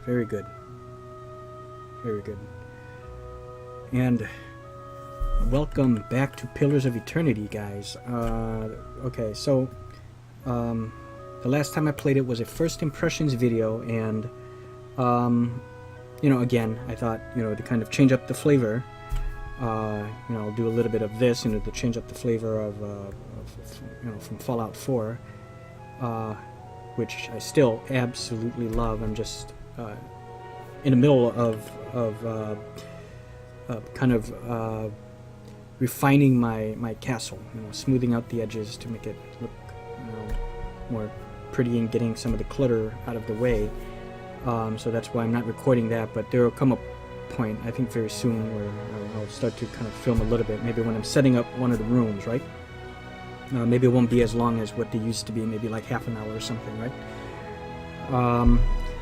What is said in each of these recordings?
Very good. Very good. And welcome back to Pillars of Eternity, guys. Okay, so the last time I played it was a first impressions video, and you know, again, I thought, you know, to kind of change up the flavor, you know, I'll do a little bit of this, you know, to change up the flavor of you know, from Fallout 4, which I still absolutely love. I'm just in the middle of kind of refining my castle, you know, smoothing out the edges to make it look, you know, more pretty and getting some of the clutter out of the way. So that's why I'm not recording that, but there will come a point, I think very soon, where I'll start to kind of film a little bit, maybe when I'm setting up one of the rooms, right? Maybe it won't be as long as what they used to be, maybe like half an hour or something, right?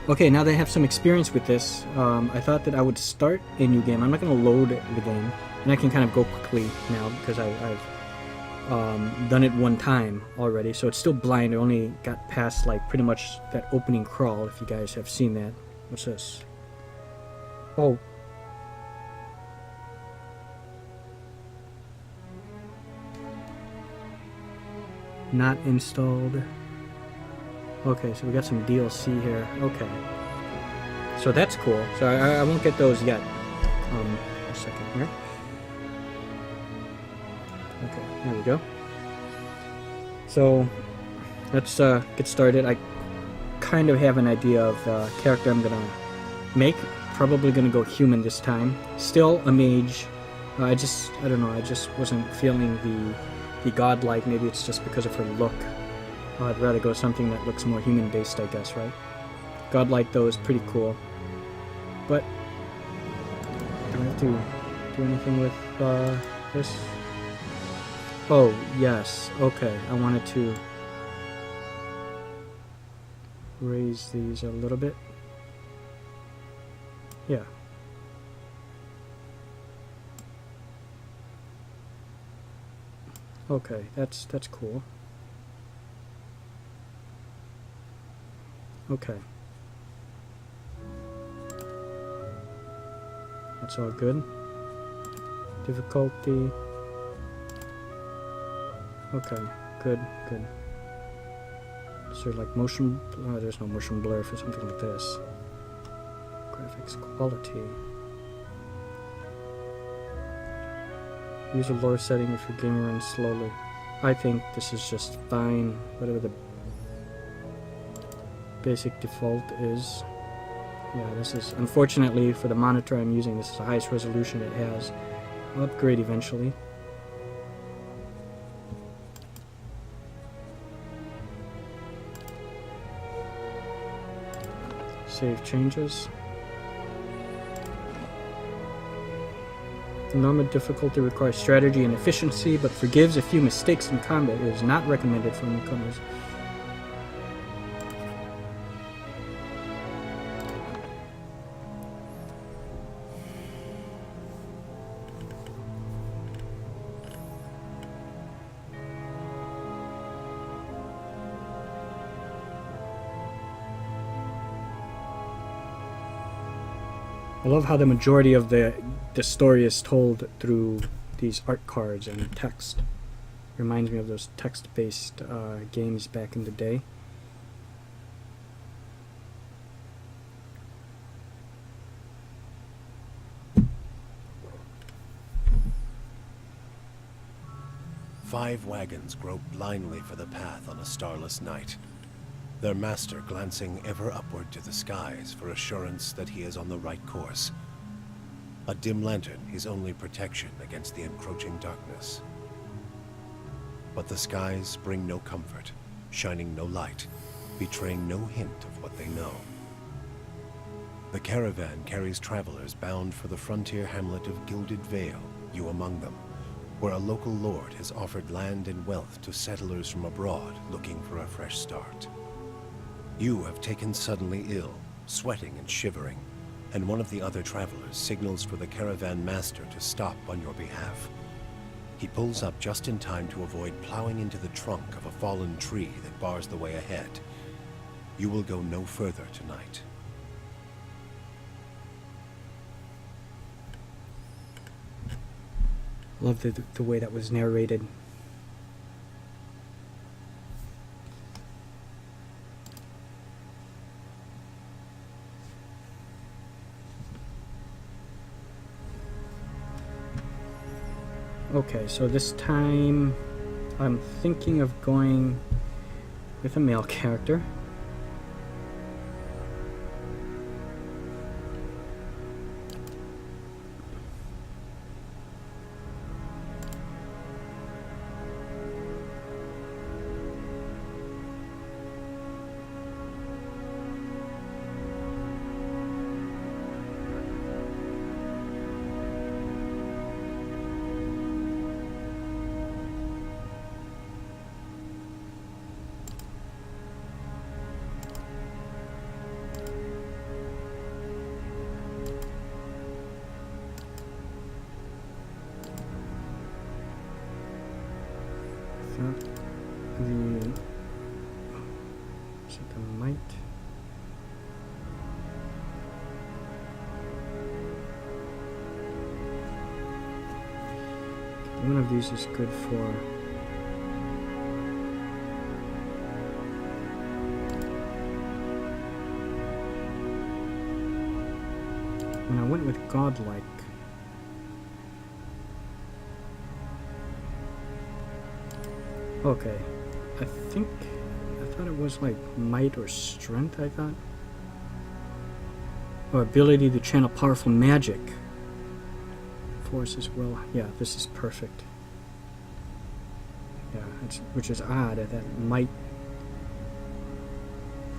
Okay, now that I have some experience with this, I thought that I would start a new game. I'm not going to load the game, and I can kind of go quickly now because I've done it one time already, so it's still blind. I only got past like pretty much that opening crawl, if you guys have seen that. What's this? Oh. Not installed. Okay, so we got some DLC here. Okay. So that's cool. So I won't get those yet. A second here. Okay, there we go. So let's get started. I kind of have an idea of the character I'm gonna make. Probably gonna go human this time. Still a mage. I don't know, I just wasn't feeling the godlike. Maybe it's just because of her look. I'd rather go something that looks more human based, I guess, right? Godlike though is pretty cool. But do I have to do anything with this? Oh, yes. Okay, I wanted to raise these a little bit. Yeah. Okay, that's cool. Okay. That's all good. Difficulty. Okay, good. Is there like motion? Oh, there's no motion blur for something like this. Graphics quality. Use a lower setting if your game runs slowly. I think this is just fine, whatever the basic default is. Yeah, this is, unfortunately for the monitor I'm using, this is the highest resolution it has. I'll upgrade eventually. Save changes. The normal difficulty requires strategy and efficiency, but forgives a few mistakes in combat. It is not recommended for newcomers. I love how the majority of the story is told through these art cards and text. Reminds me of those text-based games back in the day. Five wagons grope blindly for the path on a starless night, their master glancing ever upward to the skies for assurance that he is on the right course. A dim lantern his only protection against the encroaching darkness. But the skies bring no comfort, shining no light, betraying no hint of what they know. The caravan carries travelers bound for the frontier hamlet of Gilded Vale, you among them, where a local lord has offered land and wealth to settlers from abroad looking for a fresh start. You have taken suddenly ill, sweating and shivering, and one of the other travelers signals for the caravan master to stop on your behalf. He pulls up just in time to avoid plowing into the trunk of a fallen tree that bars the way ahead. You will go no further tonight. Love the way that was narrated. Okay, so this time I'm thinking of going with a male character. The might. One of these is good for when I went with godlike. Okay, I thought it was like might or strength, I thought. Or ability to channel powerful magic. Force as well. Yeah, this is perfect. Yeah, which is odd that might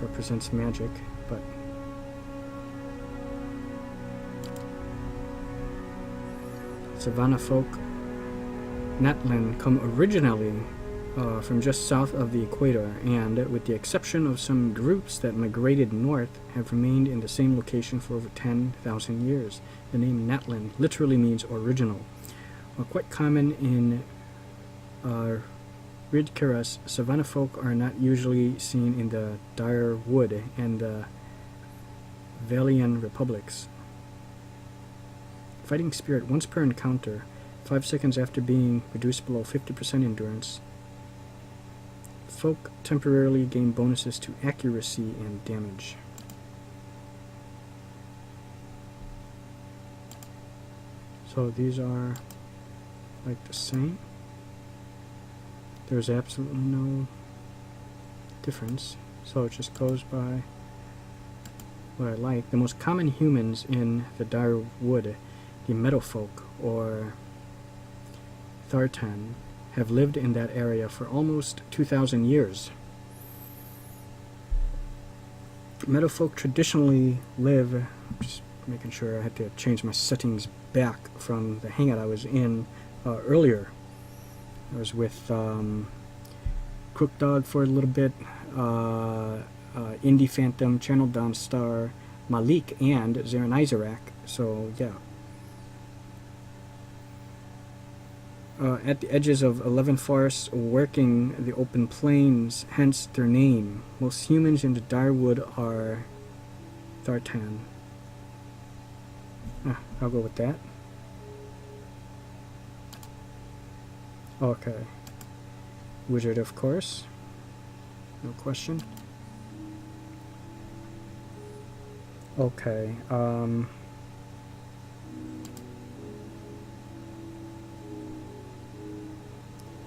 represents magic, but Savannah folk Natlan come originally from just south of the equator, and with the exception of some groups that migrated north, have remained in the same location for over 10,000 years. The name Natlan literally means original. While quite common in Ridkeras, Savannah folk are not usually seen in the Dyrwood and the Valian republics. Fighting spirit once per encounter, 5 seconds after being reduced below 50% endurance. Folk temporarily gain bonuses to accuracy and damage. So these are like the same. There's absolutely no difference. So it just goes by what I like. The most common humans in the Dyrwood, the Meadowfolk or Thartan, have lived in that area for almost 2,000 years. Meadowfolk traditionally live, just making sure I had to change my settings back from the hangout I was in earlier. I was with Crook Dog for a little bit, Indie Phantom, Channel Dawn Star, Malik, and Zarin Izarak. So yeah. At the edges of 11 forests working the open plains, hence their name. Most humans in the Dyrwood are Thartan. I'll go with that. Okay. Wizard, of course. No question. Okay,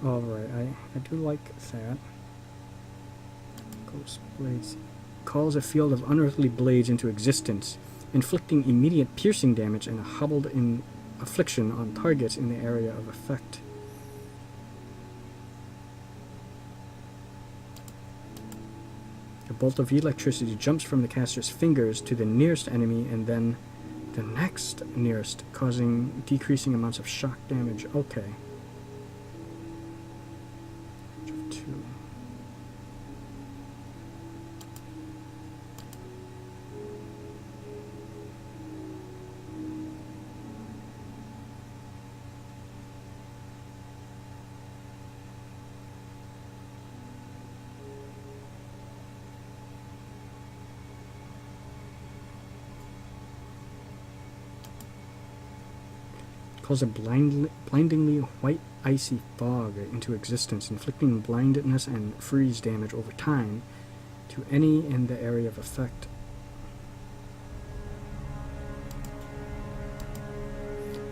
alright, I do like that. Ghost Blades. Calls a field of unearthly blades into existence, inflicting immediate piercing damage and a hobbled in affliction on targets in the area of effect. A bolt of electricity jumps from the caster's fingers to the nearest enemy and then the next nearest, causing decreasing amounts of shock damage. Okay. calls a blindingly white icy fog into existence, inflicting blindness and freeze damage over time to any in the area of effect.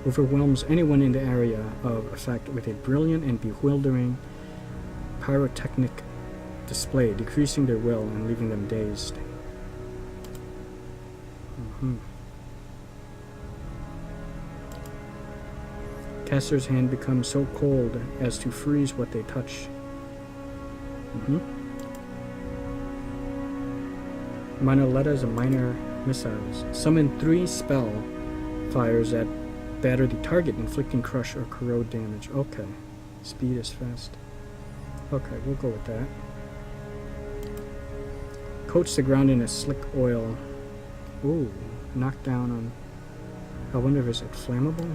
Overwhelms anyone in the area of effect with a brilliant and bewildering pyrotechnic display, decreasing their will and leaving them dazed. Caster's hand becomes so cold as to freeze what they touch. Manoletas and minor missiles. Summon 3 spell fires that batter the target, inflicting crush or corrode damage. Okay. Speed is fast. Okay, we'll go with that. Coats the ground in a slick oil. Ooh, knockdown on... I wonder if it's flammable?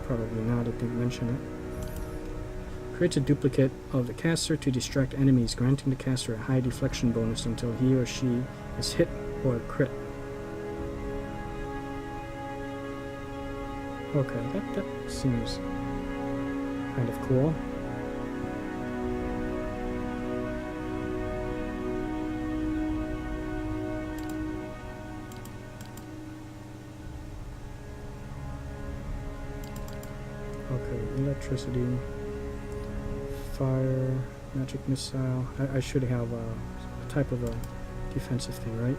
Probably not, it didn't mention it. Creates a duplicate of the caster to distract enemies, granting the caster a high deflection bonus until he or she is hit or crit. Okay, that seems kind of cool. Okay, electricity, fire, magic missile. I should have a type of a defensive thing, right?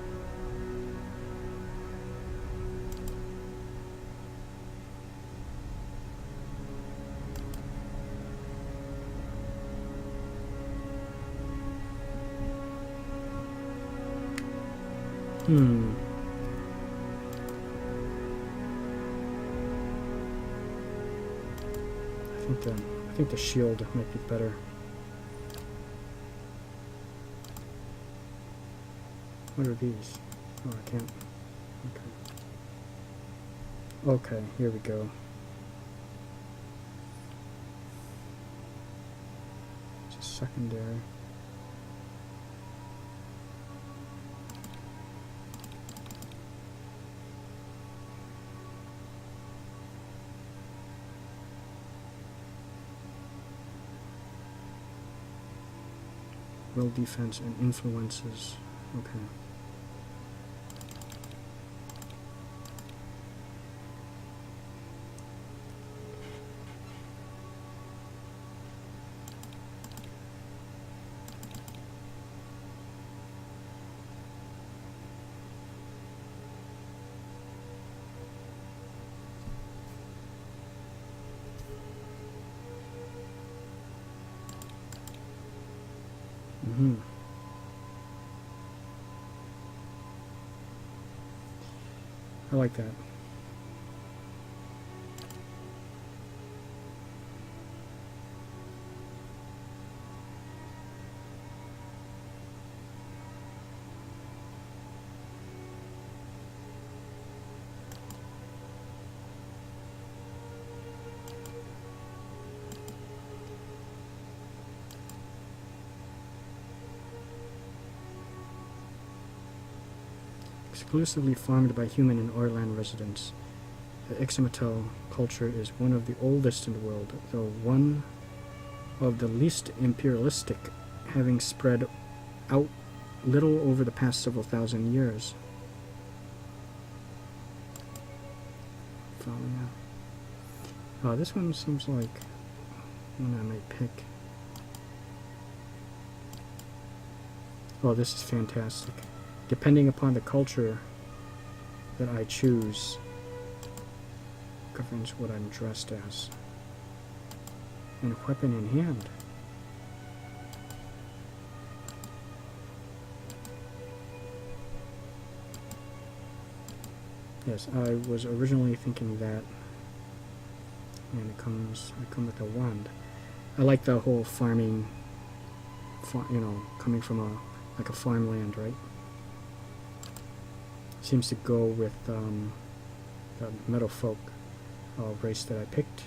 I think the shield might be better. What are these? Oh, I can't. Okay. Okay, here we go. Just secondary. Will defense and influences. Okay. I like that. Exclusively farmed by human and Orland residents. The Ixmital culture is one of the oldest in the world, though one of the least imperialistic, having spread out little over the past several thousand years. Oh, this one seems like one I might pick. Oh, this is fantastic. Depending upon the culture that I choose, governs what I'm dressed as. And weapon in hand. Yes, I was originally thinking that. And I come with a wand. I like the whole farming, coming from a farmland, right? Seems to go with the meadow folk race that I picked.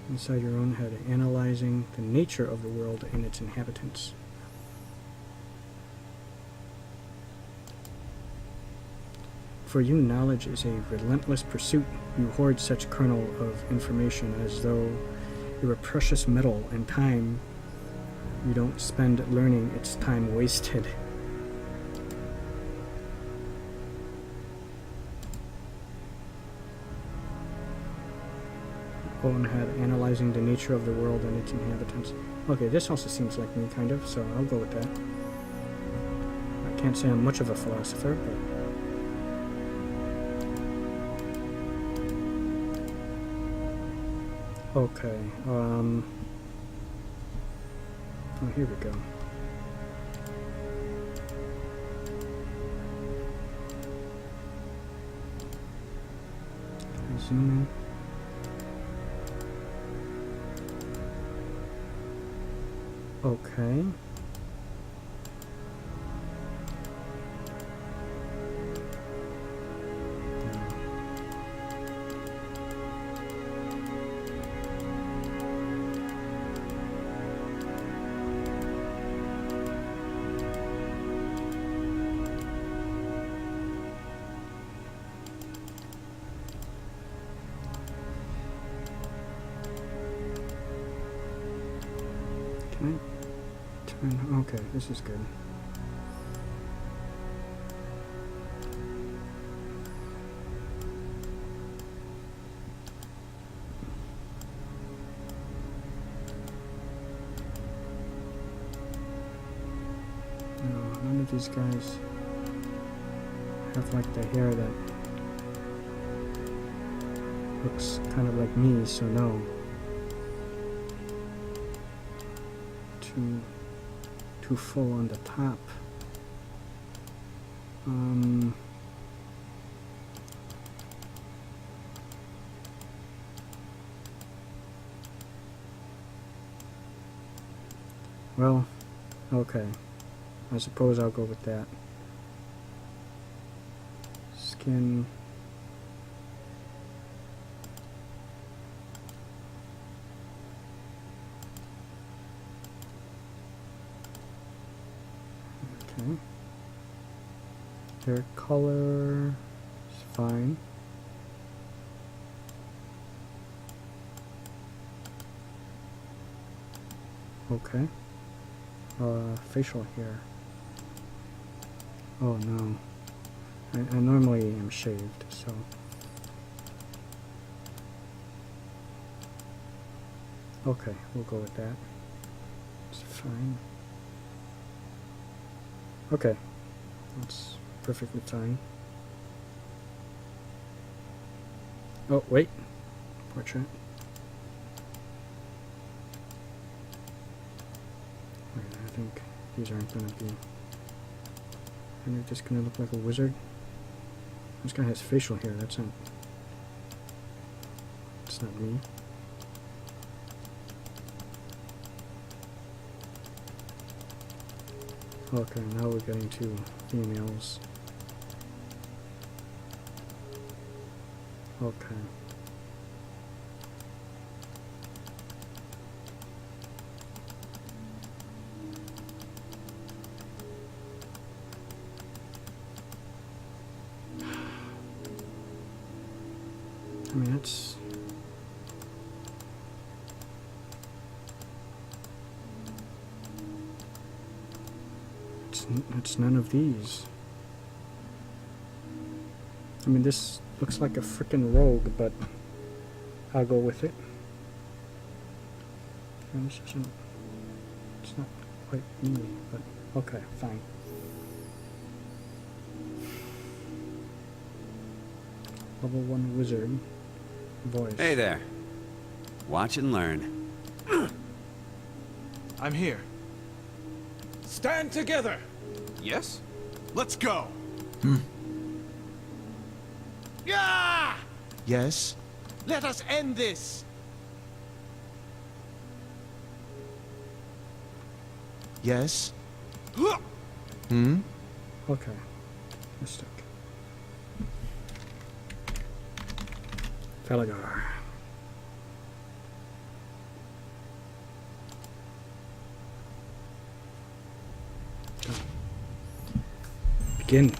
Inside your own head, analyzing the nature of the world and its inhabitants. For you, knowledge is a relentless pursuit. You hoard such kernel of information as though it were precious metal, and time you don't spend learning, it's time wasted. Owen had analyzing the nature of the world and its inhabitants. Okay, this also seems like me, kind of, so I'll go with that. I can't say I'm much of a philosopher, but... Okay, oh, here we go. Can I zoom in? Okay. Can I turn? Okay, this is good. No, none of these guys have like the hair that looks kind of like me, so no. Too full on the top. Well, okay. I suppose I'll go with that. Skin. Okay. Hair color is fine. Okay. Facial hair. Oh no. I normally am shaved, so. Okay, we'll go with that. It's fine. Okay, that's perfectly fine. Oh, wait. Portrait. Wait, I think these aren't going to be... And they're just going to look like a wizard. This guy has facial hair, that's not... It's not me. Okay, now we're getting to females. Okay. I mean, it's... It's none of these. I mean, this looks like a frickin' rogue, but I'll go with it. And this isn't... It's not quite me, but okay, fine. Level 1 wizard voice. Hey there. Watch and learn. I'm here. Stand together! Yes? Let's go! Yeah! Yes? Let us end this! Yes? Okay. Mystic. Falagar. Begin.